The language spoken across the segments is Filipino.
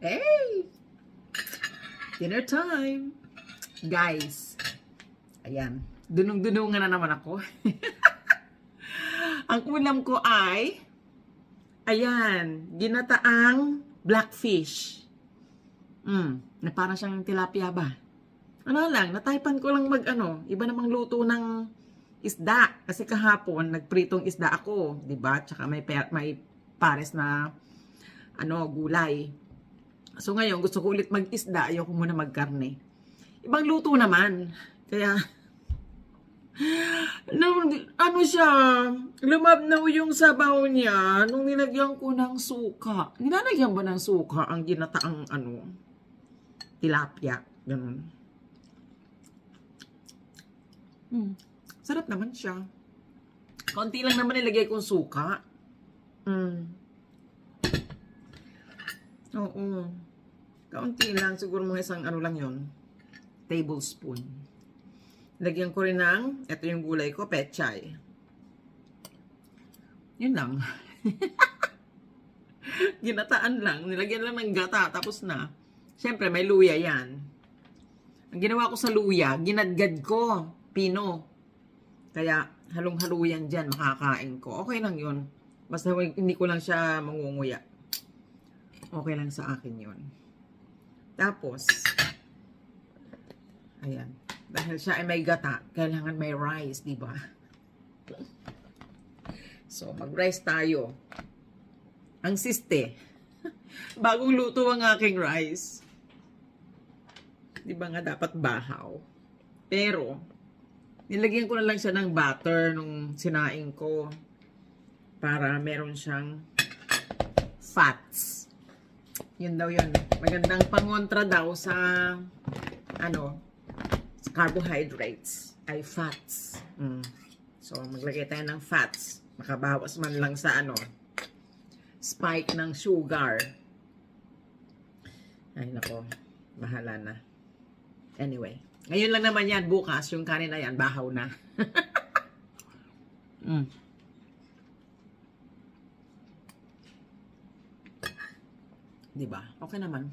Hey! Dinner time! Guys, ayan. Dunong-dunungan na naman ako. Ang ulam ko ay, ayan, ginataang blackfish. Na parang siyang tilapia ba? Ano lang, nataypan ko lang iba namang luto ng isda. Kasi kahapon, nagpritong isda ako, di ba? Tsaka may pares na, gulay. So ngayon, gusto ko ulit mag-isda, ayoko muna magkarne. Ibang luto naman. Kaya, siya, lumabnaw yung sabaw niya nung nilagyan ko ng suka. Nilalagyan ba ng suka ang ginataang tilapia? Ganun. Sarap naman siya. Konti lang naman nilagay kong suka. Oo. Kaunti lang. Siguro mga isang lang yon, tablespoon. Lagyan ko rin ng, ito yung gulay ko, pechay. Yun lang. Ginataan lang. Nilagyan lang ng gata. Tapos na. Siyempre, may luya yan. Ang ginawa ko sa luya, ginadgad ko. Pino. Kaya, halong-halo yan dyan. Makakain ko. Okay lang yun. Basta hindi ko lang siya mangunguya. Okay lang sa akin yun. Tapos, ayan. Dahil siya ay may gata, kailangan may rice, di ba? So, mag-rice tayo. Ang siste. Bagong luto ang aking rice. Di ba nga dapat bahaw? Pero, nilagyan ko na lang siya ng butter nung sinaing ko para meron siyang fats. Yun daw yun. Magandang pangontra daw sa sa carbohydrates ay fats. So, maglagay tayo ng fats. Makabawas man lang sa spike ng sugar. Ay, nako. Bahala na. Anyway. Ngayon lang naman yan. Bukas, yung kanin na yan, bahaw na. Diba? Okay naman.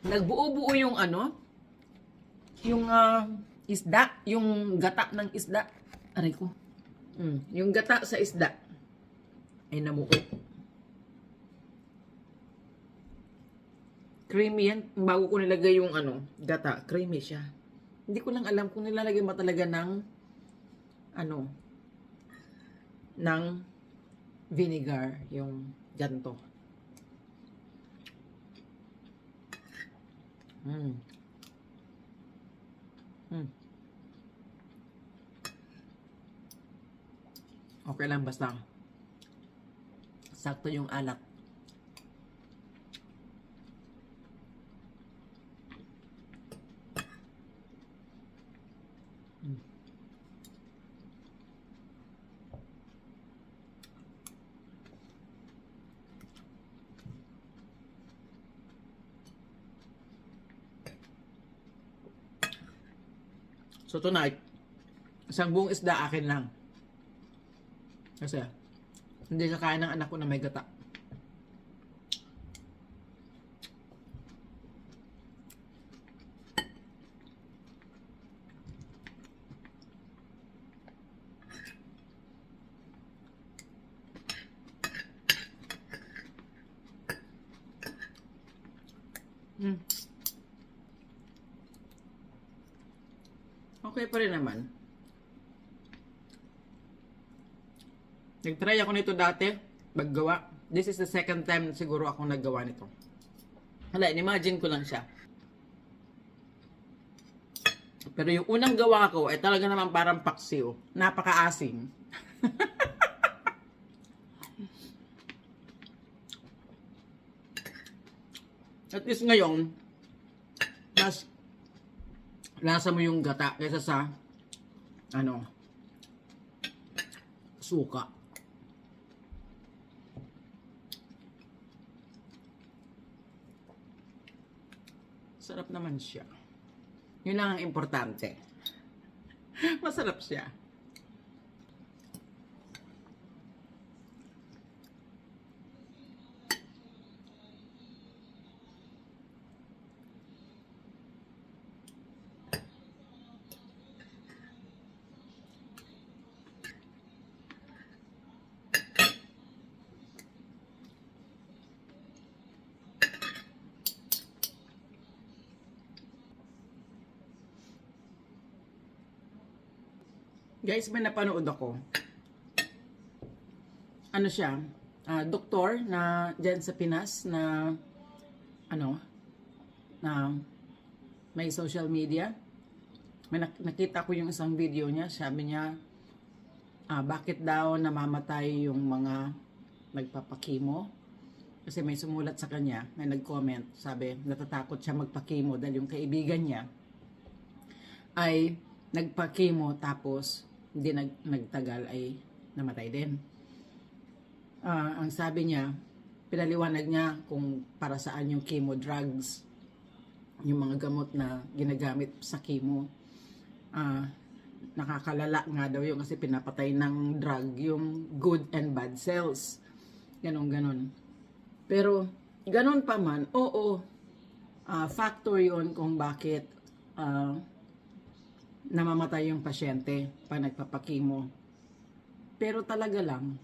Nagbuo-buo yung yung isda, yung gata ng isda. Aray ko. Yung gata sa isda ay namuo. Creamy yan. Bago ko nilagay yung gata, creamy siya. Hindi ko lang alam kung nilalagay mo talaga ng ng vinegar, yung ganto. Okay lang, basta sakto yung alat. So tonight, isang buong isda akin lang. Kasi hindi kakain ng anak ko na may gata. Okay pa rin naman. Nag-try ako nito dati, maggawa. This is the second time siguro ako naggawa nito. Hala, imagine ko lang siya. Pero yung unang gawa ko ay talaga naman parang paksiw. Napaka-asim. At least ngayon, mas lasa mo yung gata kaysa sa suka. Sarap naman siya. Yun lang ang importante. Masarap siya. Guys, may napanood ako. Ano siya? Doktor na dyan sa Pinas na ano, na may social media. May nakita ko yung isang video niya. Sabi niya, bakit daw namamatay yung mga nagpapakimo? Kasi may sumulat sa kanya, may nag-comment. Sabi, natatakot siya magpakimo dahil yung kaibigan niya ay nagpakimo tapos hindi nagtagal ay namatay din. Ang sabi niya, pinaliwanag niya kung para saan yung chemo drugs, yung mga gamot na ginagamit sa chemo. Nakakalala nga daw yung kasi pinapatay ng drug yung good and bad cells. Ganon. Pero ganon pa man, oo, factor yon kung bakit namamatay yung pasyente pag nagpapakimo. Pero talaga lang,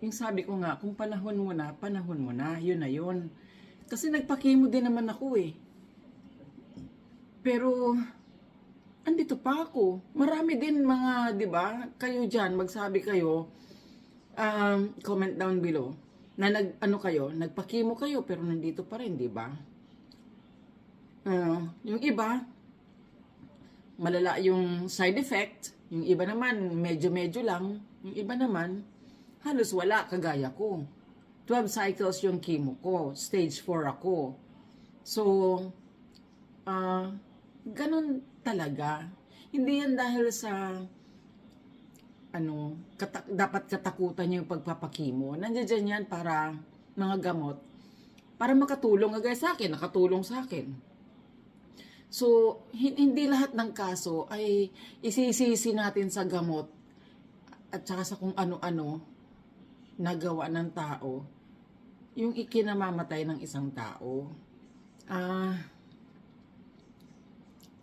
yung sabi ko nga, kung panahon mo na, yun na yun. Kasi nagpakimo din naman ako eh. Pero, andito pa ako. Marami din mga, di ba, kayo dyan, magsabi kayo, comment down below, na nagpakimo kayo, pero nandito pa rin, di ba? Yung iba, malala yung side effect, yung iba naman, medyo-medyo lang, yung iba naman, halos wala, kagaya ko. 12 cycles yung chemo ko. Stage 4 ako. So, ganun talaga. Hindi yan dahil sa, dapat katakutan yung pagpapakimo. Nandiyan yan para mga gamot. Para makatulong, agay sa akin, nakatulong sa akin. So, hindi lahat ng kaso ay isisisi natin sa gamot at saka sa kung ano-ano nagawa ng tao, yung ikinamamatay ng isang tao.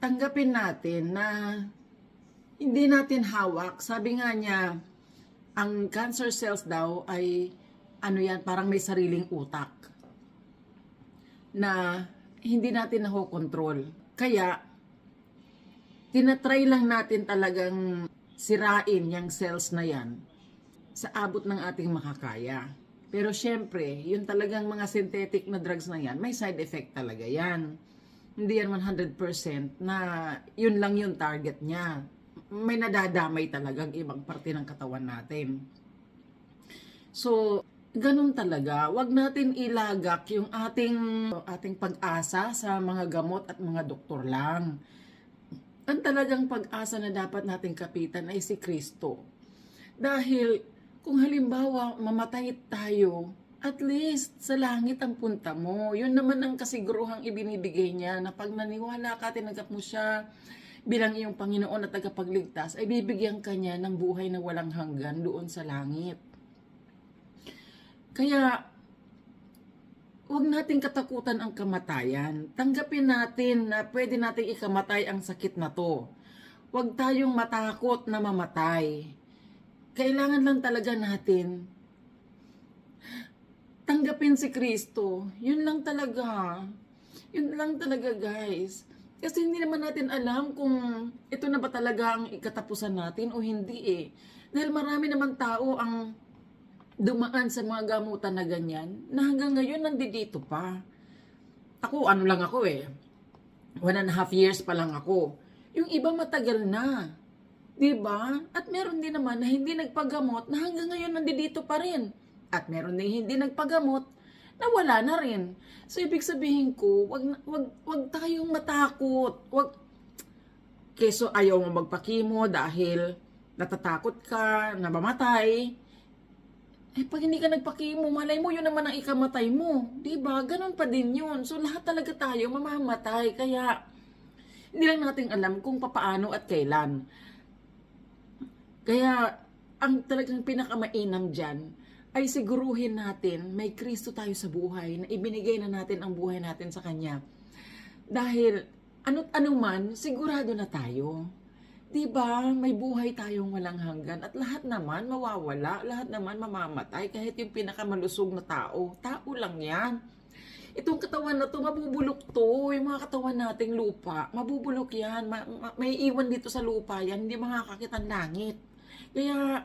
Tanggapin natin na hindi natin hawak. Sabi nga niya, ang cancer cells daw ay parang may sariling utak na hindi natin nakokontrol. Kaya, tinatry lang natin talagang sirain yung cells na yan sa abot ng ating makakaya. Pero syempre, yung talagang mga synthetic na drugs na yan, may side effect talaga yan. Hindi yan 100% na yun lang yung target niya. May nadadamay talagang ibang parte ng katawan natin. So, ganun talaga. Huwag natin ilagak yung ating pag-asa sa mga gamot at mga doktor lang. Ang talagang pag-asa na dapat nating kapitan ay si Kristo. Dahil kung halimbawa mamatay tayo, at least sa langit ang punta mo. Yun naman ang kasiguruhang ibinibigay niya na pag naniwala ka, tinanggap mo siya bilang iyong Panginoon at tagapagligtas, ay bibigyan ka niya ng buhay na walang hanggan doon sa langit. Kaya, huwag nating katakutan ang kamatayan. Tanggapin natin na pwede nating ikamatay ang sakit na to. Huwag tayong matakot na mamatay. Kailangan lang talaga natin tanggapin si Kristo. Yun lang talaga. Yun lang talaga, guys. Kasi hindi naman natin alam kung ito na ba talaga ang ikatapusan natin o hindi eh. Dahil marami naman tao ang dumaan sa mga gamutan na ganyan na hanggang ngayon nandito pa. Ako, lang ako eh. 1.5 years pa lang ako. Yung iba matagal na. Diba? At meron din naman na hindi nagpagamot na hanggang ngayon nandito pa rin. At meron din hindi nagpagamot na wala na rin. So, ibig sabihin ko, wag tayong matakot. Keso ayaw mo magpakimo dahil natatakot ka na mamatay. Pag hindi ka nagpakimo, malay mo, yun naman ang ikamatay mo. Diba? Ganon pa din yun. So, lahat talaga tayo mamamatay. Kaya, hindi lang natin alam kung papaano at kailan. Kaya, ang talagang pinakamainam dyan, ay siguruhin natin may Kristo tayo sa buhay na ibinigay na natin ang buhay natin sa Kanya. Dahil ano't ano man, sigurado na tayo. Diba? May buhay tayong walang hanggan at lahat naman mawawala, lahat naman mamamatay kahit yung pinakamalusog na tao. Tao lang yan. Itong katawan na to, mabubulok to. Yung mga katawan nating lupa, mabubulok yan. May iwan dito sa lupa yan, hindi makakakit ang langit. Kaya,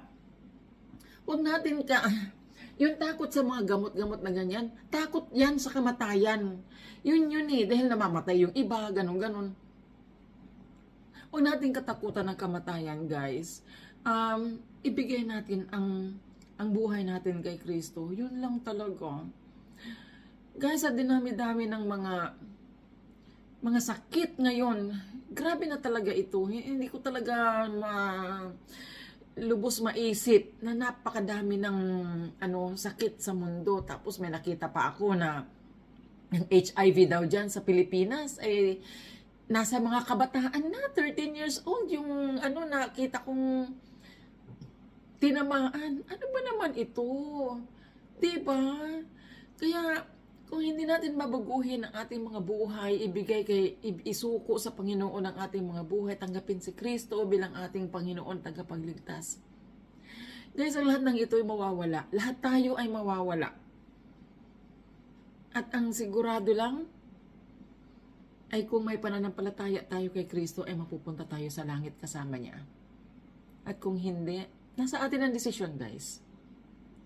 huwag natin yung takot sa mga gamot-gamot na ganyan, takot yan sa kamatayan. Yun dahil namamatay yung iba, ganun-ganun. Huwag natin katakutan ng kamatayan, guys. Ibigay natin ang buhay natin kay Kristo. Yun lang talaga. Guys, sa dinami-dami ng mga sakit ngayon, grabe na talaga ito. Hindi ko talaga lubos maisip na napakadami ng sakit sa mundo. Tapos may nakita pa ako na yung HIV daw dyan sa Pilipinas ay nasa mga kabataan na 13 years old yung nakita kong tinamaan. Ano ba naman ito? Diba? Kaya kung hindi natin mabaguhin ang ating mga buhay, isuko sa Panginoon ang ating mga buhay, tanggapin si Kristo bilang ating Panginoon, tagapagligtas. Guys, ang lahat ng ito ay mawawala. Lahat tayo ay mawawala. At ang sigurado lang, ay kung may pananampalataya tayo kay Kristo, ay mapupunta tayo sa langit kasama niya. At kung hindi, nasa atin ang desisyon, guys.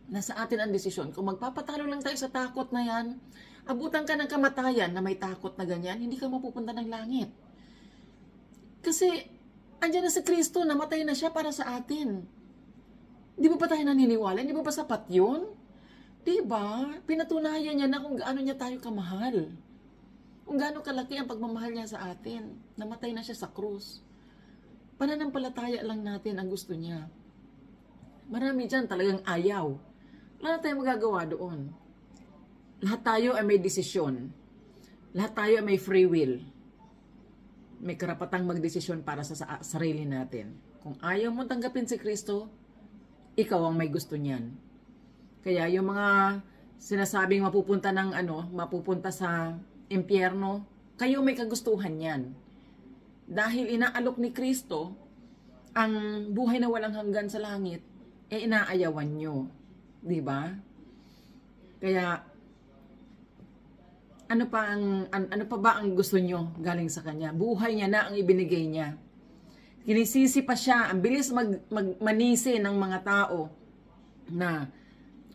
Nasa atin ang desisyon. Kung magpapatalo lang tayo sa takot na yan, abutan ka ng kamatayan na may takot na ganyan, hindi ka mapupunta ng langit. Kasi, andyan na si Kristo, namatay na siya para sa atin. Di ba pa tayo naniniwala? Di ba sapat yun? Di ba? Pinatunayan niya na kung gaano niya tayo kamahal. Kung gaano kalaki ang pagmamahal niya sa atin. Namatay na siya sa krus. Pananampalataya lang natin ang gusto niya. Marami dyan talagang ayaw. Wala na tayong magagawa doon. Lahat tayo ay may desisyon. Lahat tayo ay may free will. May karapatang magdesisyon para sa sarili natin. Kung ayaw mo tanggapin si Kristo, ikaw ang may gusto niyan. Kaya yung mga sinasabing mapupunta sa impyerno, kayo may kagustuhan yan. Dahil inaalok ni Kristo ang buhay na walang hanggan sa langit, inaayawan nyo. Diba? Kaya, ano pa ba ang gusto nyo galing sa Kanya? Buhay niya na ang ibinigay niya. Kinisisi pa siya, ang bilis manisi ng mga tao na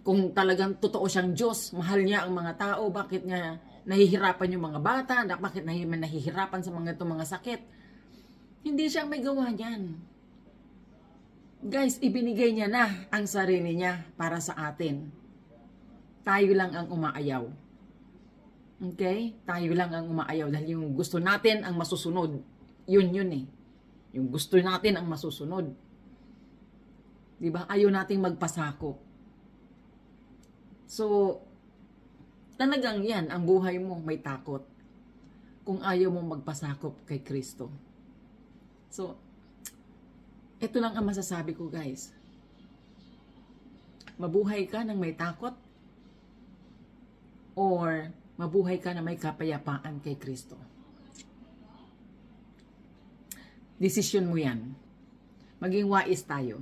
kung talagang totoo siyang Diyos, mahal niya ang mga tao, bakit niya nahihirapan yung mga bata, bakit nahihirapan sa mga sakit. Hindi siya may gawa niyan. Guys, ibinigay niya na ang sarili niya para sa atin. Tayo lang ang umaayaw. Okay? Tayo lang ang umaayaw dahil yung gusto natin ang masusunod. Yun eh. Yung gusto natin ang masusunod. Diba? Ayaw nating magpasakop. So, talagang yan, ang buhay mo may takot. Kung ayaw mong magpasakop kay Kristo. So, ito lang ang masasabi ko, guys. Mabuhay ka ng may takot or mabuhay ka na may kapayapaan kay Kristo. Desisyon mo yan. Maging wais tayo.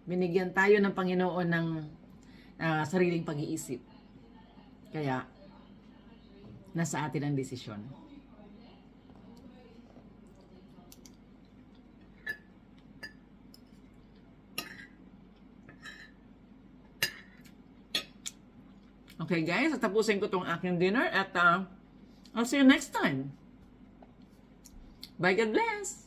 Binigyan tayo ng Panginoon ng sariling pag-iisip. Kaya, nasa atin ang desisyon. Okay guys, tapusin ko tong aking dinner at I'll see you next time. Bye, God bless!